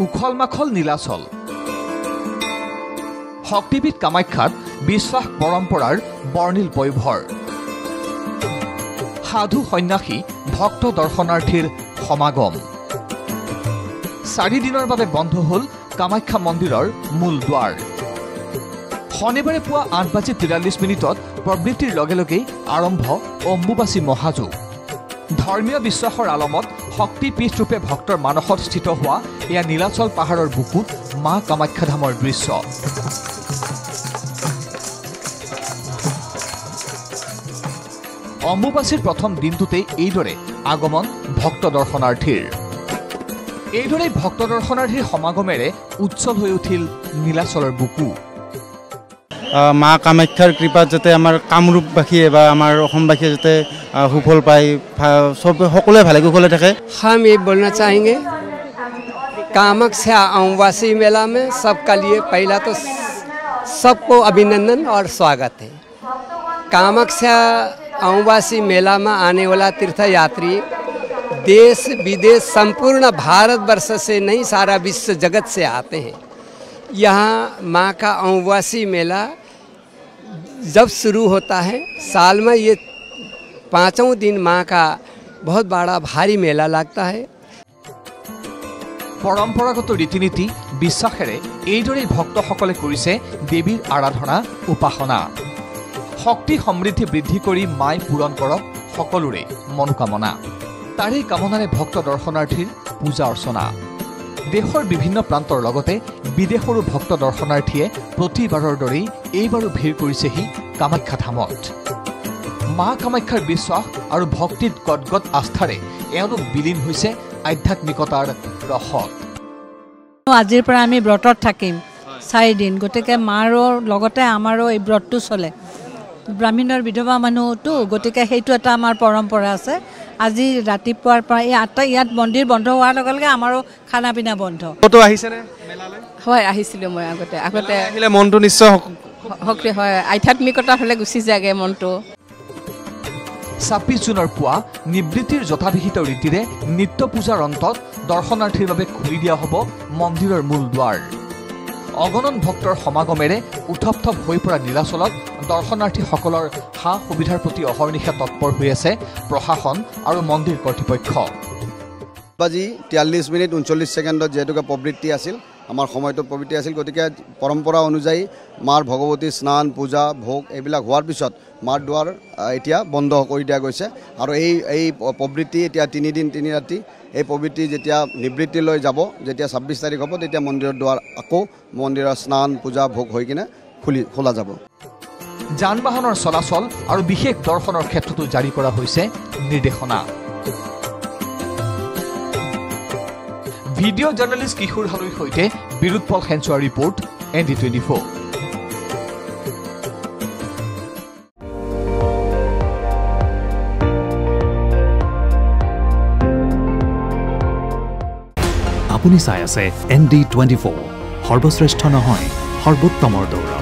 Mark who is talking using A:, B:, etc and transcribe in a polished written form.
A: উখল মাখল নীলাচল শক্তিপীঠ কামাখ্যাত বিশ্বাস পৰম্পৰাৰ বৰ্ণিল পৈভৰ সাধু সন্যাসী ভক্ত দৰ্শনাৰ্থীৰ সমাগম 4 দিনৰ বাবে বন্ধ হল কামাখ্যা মন্দিৰৰ মূল দুৱাৰ শনিবাৰে পুৱা 8:43 প্ৰবৃত্তিৰ লগে লগে আৰম্ভ অম্বুবাচী মহাযুগ ধৰ্মীয় বিশ্বাসৰ আলমত শক্তিপীঠ ৰূপে ভক্তৰ মানসত স্থিত হোৱা এয়া নীলাচল পাহাৰৰ বুকুত মা কামাখ্যা ধামৰ দৃশ্য অম্বুবাচীৰ প্ৰথম দিনটোতেই এইদৰে আগমন ভক্ত দৰ্শনাৰ্থীৰ এইদৰে ভক্ত দৰ্শনাৰ্থীৰ সমাগমেৰে উজ্জ্বল হৈ উঠিল নীলাচলৰ বুকু
B: মা কামাখ্যাৰ কৃপাত যাতে আমাৰ কামৰূপবাসীয়ে বা আমাৰ অসমবাসীয়ে যাতে সুফল পায় সব সকলোৱে ভালে কুশলে থাকে
C: हम ये बोलना चाहेंगे कामाख्या अमावस्या मेला में सबका लिए पहला तो सबको अभिनंदन और स्वागत है कामाख्या अमावस्या मेला में आने वाला तीर्थयात्री देश विदेश संपूर्ण भारतवर्ष से नहीं सारा विश्व जगत से आते हैं यहाँ माँ का अमावस्या मेला जब शुरू होता है साल में ये 5 दिन माँ का बहुत बड़ा भारी मेला लगता है
A: পৰম্পৰাগত ৰীতিনীতি বিশ্বাসেৰে এইদৰে ভক্তসকলে কৰিছে দেৱীৰ আৰাধনা উপাসনা শক্তি সমৃদ্ধি বৃদ্ধি কৰি মাই পূৰণ কৰক সকলোৰে মনোকামনা তাৰে কামনাৰে ভক্ত দৰ্শনাৰ্থীৰ পূজা অৰ্চনা দেশৰ বিভিন্ন প্ৰান্তৰ লগতে বিদেশৰো ভক্ত দৰ্শনাৰ্থীয়ে প্ৰতিবাৰৰ দৰেই এইবাৰো ভিৰ কৰিছেহি কামাখ্যা ধামত মা কামাখ্যাৰ বিশ্বাস আৰু ভক্তিত গদগদ আস্থাৰে এওঁলোক বিলীন হৈছে আধ্যাত্মিকতাৰ ৰসত
D: আজিৰ পৰা আমি ব্ৰতত থাকিম 4 দিন গতিকে মাৰো লগতে আমাৰো এই ব্ৰতটো চলে ব্ৰাহ্মণৰ বিধৱা মানুহটো গতিকে সেইটো এটা আমাৰ পৰম্পৰা আছে আজি ৰাতিপুৱাৰ পৰা এই 8টা ইয়াত মন্দিৰ বন্ধ হোৱাৰ লগে লগে আমাৰো খানা পিনা বন্ধ
B: কত আহিছেনে মেলালে
E: হয় আহিছিলো মই আগতে
B: আহিলে মনটো নিশ্চয়
E: সক্ৰিয় হয় আধ্যাত্মিকতা হলে গুচি যায়গে মনটো
A: 26 জুনৰ পুৱা নিবৃত্তিৰ যথাবিহিত ৰীতিৰে নিত্য পূজাৰ অন্তত দৰ্শনাৰ্থীৰ বাবে খুলি দিয়া হ'ব মন্দিৰৰ মূল দুৱাৰ অগণন ভক্তৰ সমাগমেৰে উথপথপ হৈ পৰা নীলাচলত দৰ্শনাৰ্থীসকলৰ সা সুবিধাৰ প্ৰতি অহৰ্নিশা তৎপৰ হৈ আছে প্ৰশাসন আৰু মন্দিৰ কৰ্তৃপক্ষ
F: 43:39 যেহেতুকে প্ৰবৃত্তি আছিল আমাৰ সময়টো প্ৰবৃত্তি আছিল গতিকে পৰম্পৰা অনুযায়ী মাৰ ভগৱতী স্নান পূজা ভোগ এইবিলাক হোৱাৰ পিছত মাৰ দুৱাৰ এতিয়া বন্ধ কৰি দিয়া গৈছে আৰু এই প্ৰবৃত্তি এতিয়া 3 দিন 3 ৰাতি এই প্ৰবৃত্তি যেতিয়া নিবৃত্তিলৈ যাব যেতিয়া 26 তাৰিখ হ'ব তেতিয়া মন্দিৰৰ দুৱাৰ আকৌ মন্দিৰৰ স্নান পূজা ভোগ হৈ কিনে খোলা যাব
A: যান বাহনৰ চলাচল আৰু বিশেষ দৰ্শনৰ ক্ষেত্ৰতো জাৰি কৰা হৈছে নিৰ্দেশনা ভিডিঅ' জাৰ্নেলিষ্ট কিশোৰ হালৈৰ সৈতে বিৰুৎপল খেঞ্চুৱাৰ ৰিপৰ্ট ND24
G: আপুনি চাই আছে ND24 সৰ্বশ্ৰেষ্ঠ নহয় সৰ্বোত্তমৰ দৌৰ